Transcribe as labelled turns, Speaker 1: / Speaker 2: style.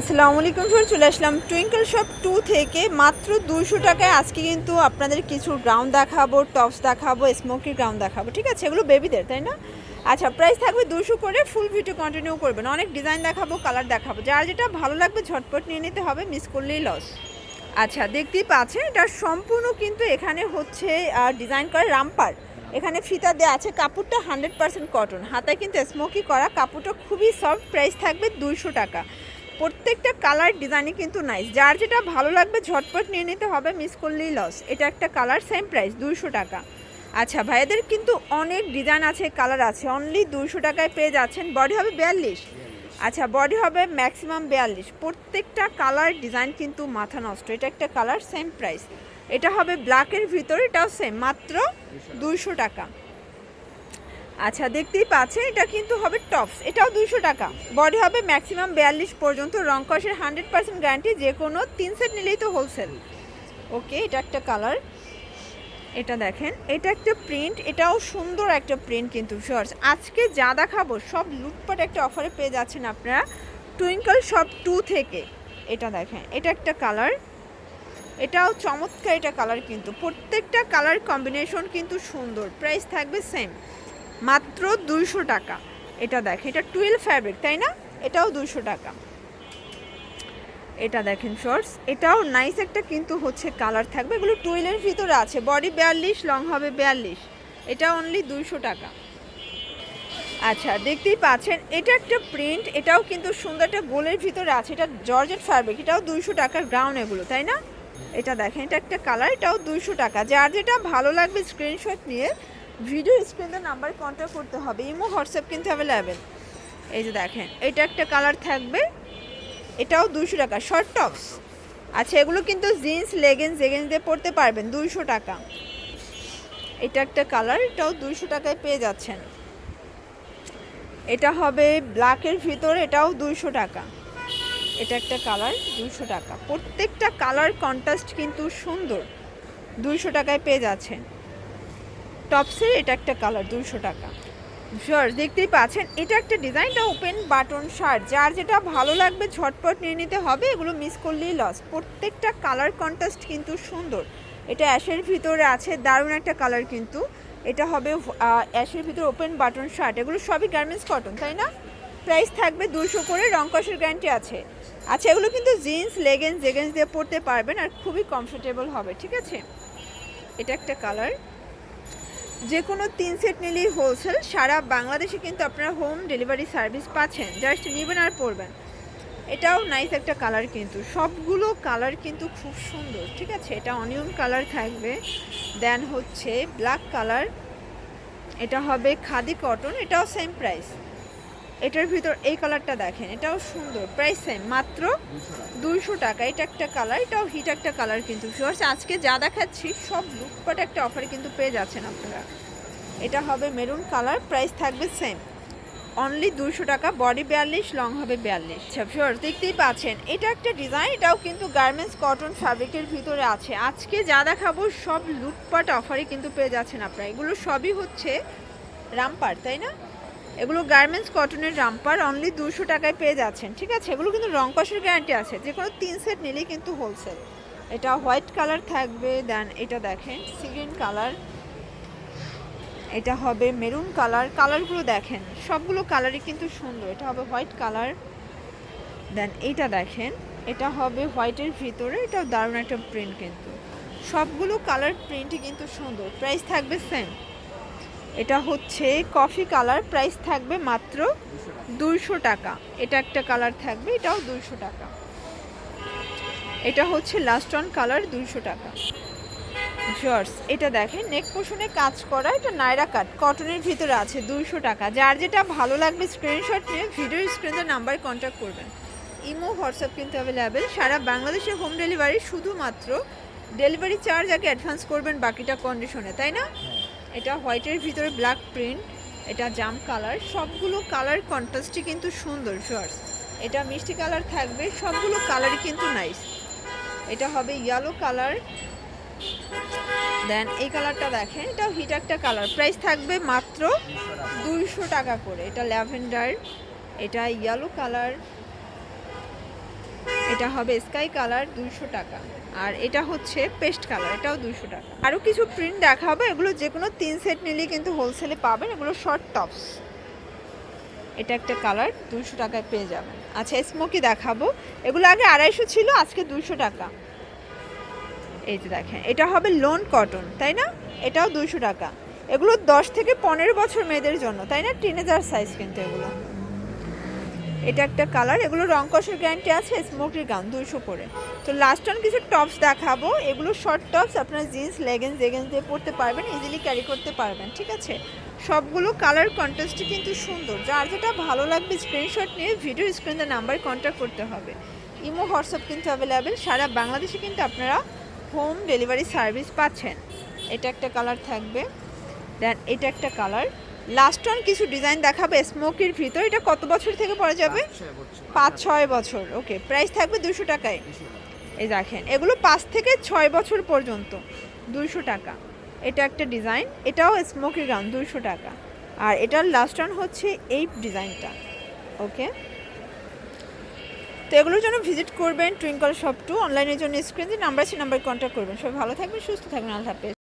Speaker 1: আসসালামু আলাইকুম স্যার, চলে আসলাম টুইঙ্কল শপ 2 থেকে মাত্র 200 টাকায়। আজকে কিন্তু আপনাদের কিছু গ্রাউন্ড দেখাবো, টপস দেখাবো, স্মোকি গ্রাউন্ড দেখাবো, ঠিক আছে? এগুলো বেবিদের, তাই না? আচ্ছা, প্রাইস থাকবে 200 করে। ফুল ভিডিও কন্টিনিউ করবেন, অনেক ডিজাইন দেখাবো, কালার দেখাবো, যার যেটা ভালো লাগবে ঝটপট নিয়ে নিতে হবে, মিস করলেই লস। আচ্ছা, দেখতেই পাচ্ছেন এটা সম্পূর্ণ কিন্তু এখানে হচ্ছে ডিজাইন করা রামপার। এখানে ফিতা দেওয়া আছে, কাপড়টা 100% কটন, হাতায় কিন্তু স্মোকি করা, কাপড়টা খুবই সফট। প্রাইস থাকবে 200 টাকা। প্রত্যেকটা কালার ডিজাইনই কিন্তু নাইস, যার যেটা ভালো লাগবে ঝটপট নিয়ে নিতে হবে, মিস করলেই লস। এটা একটা কালার, সেম প্রাইস 200 টাকা। আচ্ছা, ভাইয়াদের কিন্তু অনেক ডিজাইন আছে, কালার আছে, অনলি 200 টাকায় পেয়ে যাচ্ছেন। বডি হবে 42। আচ্ছা, বডি হবে ম্যাক্সিমাম 42। প্রত্যেকটা কালার ডিজাইন কিন্তু মাথা নষ্ট। এটা একটা কালার, সেম প্রাইস। এটা হবে ব্ল্যাকের ভিতরে, এটাও সেম, মাত্র 200 টাকা। আচ্ছা, দেখতেই পাচ্ছেন এটা কিন্তু হবে টপস, এটাও 200 টাকা। বডি হবে ম্যাক্সিমাম 42 পর্যন্ত, রং কষের 100% গ্যারান্টি, যে কোনো 3 সেট নিলেই তো হোলসেল। ওকে, এটা একটা কালার, এটা দেখেন, এটা একটা প্রিন্ট, এটাও সুন্দর একটা প্রিন্ট কিন্তু শর্টস। আজকে যা দেখাবো সব লুটপাট একটা অফারে পেয়ে যাচ্ছেন আপনারা টুইঙ্কল শপ 2 থেকে। এটা দেখেন, এটা একটা কালার, এটাও চমৎকার। এটা কালার কিন্তু প্রত্যেকটা কালার কম্বিনেশন কিন্তু সুন্দর। প্রাইস থাকবে সেম, মাত্র 200 টাকা। এটা দেখেন, এটা টুয়েল ফ্যাব্রিক, তাই না? এটাও 200 টাকা। এটা দেখেন শর্টস, এটাও নাইস একটা কিন্তু হচ্ছে কালার থাকবে। এগুলো টুয়েলের ভিতরে আছে, বডি 42, লং হবে 42। এটা অনলি 200 টাকা। আচ্ছা, দেখতেই পাচ্ছেন এটা একটা প্রিন্ট, এটাও কিন্তু সুন্দর, একটা গোলের ভিতরে আছে, এটা জর্জেট ফ্যাব্রিক, এটাও 200 টাকার গ্রাউন্ড এগুলো, তাই না? এটা দেখেন, এটা একটা কালার, এটাও 200 টাকা। যার যেটা ভালো লাগবে স্ক্রিনশট নিয়ে ভিডিও স্ক্রিনের নাম্বার কন্ট্যাক্ট করতে হবে। ইমো হোয়াটসঅ্যাপ কিন্তু অ্যাভেলেবেল। এই যে দেখেন, এটা একটা কালার থাকবে, এটাও 200 টাকা। শর্ট টপস, আচ্ছা, এগুলো কিন্তু জিন্স লেগিংস দিয়ে পরতে পারবেন, 200 টাকা। এটা একটা কালার, এটাও 200 টাকায় পেয়ে যাচ্ছেন। এটা হবে ব্ল্যাকের ভিতরে, এটাও 200 টাকা। এটা একটা কালার, 200 টাকা। প্রত্যেকটা কালার কন্ট্রাস্ট কিন্তু সুন্দর, 200 টাকায় পেয়ে যাচ্ছেন। টপসের এটা একটা কালার, 200 টাকা। শিওর, দেখতেই পাচ্ছেন এটা একটা ডিজাইনটা ওপেন বাটন শার্ট, যার যেটা ভালো লাগবে ঝটপট নিয়ে নিতে হবে, এগুলো মিস করলেই লস। প্রত্যেকটা কালার কন্ট্রাস্ট কিন্তু সুন্দর। এটা অ্যাশের ভিতরে আছে, দারুণ একটা কালার কিন্তু। এটা হবে অ্যাশের ভিতরে ওপেন বাটন শার্ট, এগুলো সবই গার্মেন্টস কটন, তাই না? প্রাইস থাকবে 200 করে, রং কষের গ্যারান্টি আছে। আচ্ছা, এগুলো কিন্তু জিন্স লেগিংস দিয়ে পরতে পারবেন আর খুবই কমফোর্টেবল হবে, ঠিক আছে? এটা একটা কালার, যে কোনো 3 সেট নিলেই হোলসেল। সারা বাংলাদেশে কিন্তু আপনারা হোম ডেলিভারি সার্ভিস পাচ্ছেন, জাস্ট নেবেন আর পরবেন। এটাও নাইস একটা কালার কিন্তু, সবগুলো কালার কিন্তু খুব সুন্দর, ঠিক আছে? এটা অনিয়ন কালার থাকবে, দেন হচ্ছে ব্ল্যাক কালার, এটা হবে খাদি কটন, এটাও সেম প্রাইস। এটার ভিতর এই কালারটা দেখেন, এটাও সুন্দর, প্রাইস সেম, মাত্র 200 টাকা। এটা একটা কালার, এটাও হিট একটা কালার কিন্তু। আজকে যা দেখাচ্ছি সব লুটপাট একটা অফারে কিন্তু পেয়ে যাচ্ছেন আপনারা। এটা হবে মেরুন কালার, প্রাইস থাকবে সেম, অনলি 200 টাকা। বডি 42, লং হবে 42। আচ্ছা ভিউয়ার্স, দেখতেই পাচ্ছেন এটা একটা ডিজাইন, এটাও কিন্তু গার্মেন্টস কটন ফ্যাব্রিকের ভিতরে আছে। আজকে যা দেখাবো সব লুটপাট অফারে কিন্তু পেয়ে যাচ্ছেন আপনারা। এগুলো সবই হচ্ছে রামপার, তাই না? এগুলো গার্মেন্টস কটনের রামপার, অনলি 200 টাকায় পেয়ে যাচ্ছেন, ঠিক আছে? এগুলো কিন্তু রং কষের গ্যারান্টি আছে, যে কোনো 3 সেট নিলেই কিন্তু হোলসেল। এটা হোয়াইট কালার থাকবে, দেন এটা দেখেন সিগ্রিন কালার, এটা হবে মেরুন কালার। কালারগুলো দেখেন, সবগুলো কালারই কিন্তু সুন্দর। এটা হবে হোয়াইট কালার, দেন এইটা দেখেন, এটা হবে হোয়াইটের ভিতরে, এটাও দারুণ একটা প্রিন্ট কিন্তু। সবগুলো কালার প্রিন্টই কিন্তু সুন্দর। প্রাইস থাকবে সেম। এটা হচ্ছে কফি কালার, প্রাইস থাকবে মাত্র 200 টাকা। এটা একটা কালার থাকবে, এটাও 200 টাকা। এটা হচ্ছে লাস্ট অন কালার, 200 টাকা। জর্জ, এটা দেখেন নেক পোর্শনে কাজ করা, এটা নাইরা কাট কটনের ভিতরে আছে, 200 টাকা। যার যেটা ভালো লাগবে স্ক্রিনশট নিয়ে ভিডিও স্ক্রিনের নাম্বারে কন্ট্যাক্ট করবেন। ইমো হোয়াটসঅ্যাপ কিন্তু অ্যাভেলেবেল, সারা বাংলাদেশে হোম ডেলিভারি। শুধুমাত্র ডেলিভারি চার্জ আগে অ্যাডভান্স করবেন, বাকিটা কন্ডিশনে, তাই না? এটা হোয়াইটের ভিতরে ব্ল্যাক প্রিন্ট, এটা জাম কালার, সবগুলো কালার কন্ট্রাস্টই কিন্তু সুন্দর। জর্জ, এটা মিষ্টি কালার থাকবে, সবগুলো কালারই কিন্তু নাইস। এটা হবে ইয়েলো কালার, দেন এই কালারটা দেখেন, এটাও হিট একটা কালার। প্রাইস থাকবে মাত্র 200 টাকা করে। এটা ল্যাভেন্ডার, এটা ইয়েলো কালার, এটা হবে স্কাই কালার 200 টাকা। আর এটা হচ্ছে পেস্ট কালার, এটাও 200 টাকা। আরও কিছু প্রিন্ট দেখাবো, এগুলো যে কোনো 3 সেট নিলেই কিন্তু হোলসেলে পাবেন। এগুলো শর্ট টপস, এটা একটা কালার 200 টাকায় পেয়ে যাবেন। আচ্ছা স্মোকি দেখাবো, এগুলো আগে 250 ছিল, আজকে 200 টাকা। এই যে দেখেন, এটা হবে লোন কটন, তাই না? এটাও 200 টাকা। এগুলো 10 থেকে 15 বছর মেয়েদের জন্য, তাই না? টিনেজার সাইজ কিন্তু এগুলো। এটা একটা কালার, এগুলো রং কষের গ্যারান্টি আছে। স্মোকি গাউন 200 করে। তো লাস্ট অন কিছু টপস দেখাবো, এগুলো শর্ট টপস, আপনার জিন্স লেগিংস দিয়ে পরতে পারবেন, ইজিলি ক্যারি করতে পারবেন, ঠিক আছে? সবগুলো কালার কন্ট্রাস্টই কিন্তু সুন্দর। যার যেটা ভালো লাগবে স্ক্রিনশট নিয়ে ভিডিও স্ক্রিনে নাম্বারে কন্ট্যাক্ট করতে হবে। ইমো হোয়াটসঅ্যাপ কিন্তু অ্যাভেলেবেল, সারা বাংলাদেশে কিন্তু আপনারা হোম ডেলিভারি সার্ভিস পাচ্ছেন। এটা একটা কালার থাকবে, দেন এটা একটা কালার। লাস্ট অন কিছু ডিজাইন দেখাবে স্মোকির ভিতর। এটা কত বছর থেকে পরা যাবে? 5-6 বছর। ওকে, প্রাইস থাকবে 200 টাকায়। এই দেখেন, এগুলো 5 থেকে 6 বছর পর্যন্ত 200 টাকা। এটা একটা ডিজাইন, এটাও স্মোকি গাউন 200 টাকা। আর এটার লাস্ট অন হচ্ছে এই ডিজাইনটা। ওকে, তো এগুলোর জন্য ভিজিট করবেন টুইঙ্কল শপ 2। অনলাইনের জন্য স্ক্রিনে নাম্বার আছে, নাম্বার কন্ট্যাক্ট করবেন। সবাই ভালো থাকবেন, সুস্থ থাকবেন, আল্লাহ হাফেজ।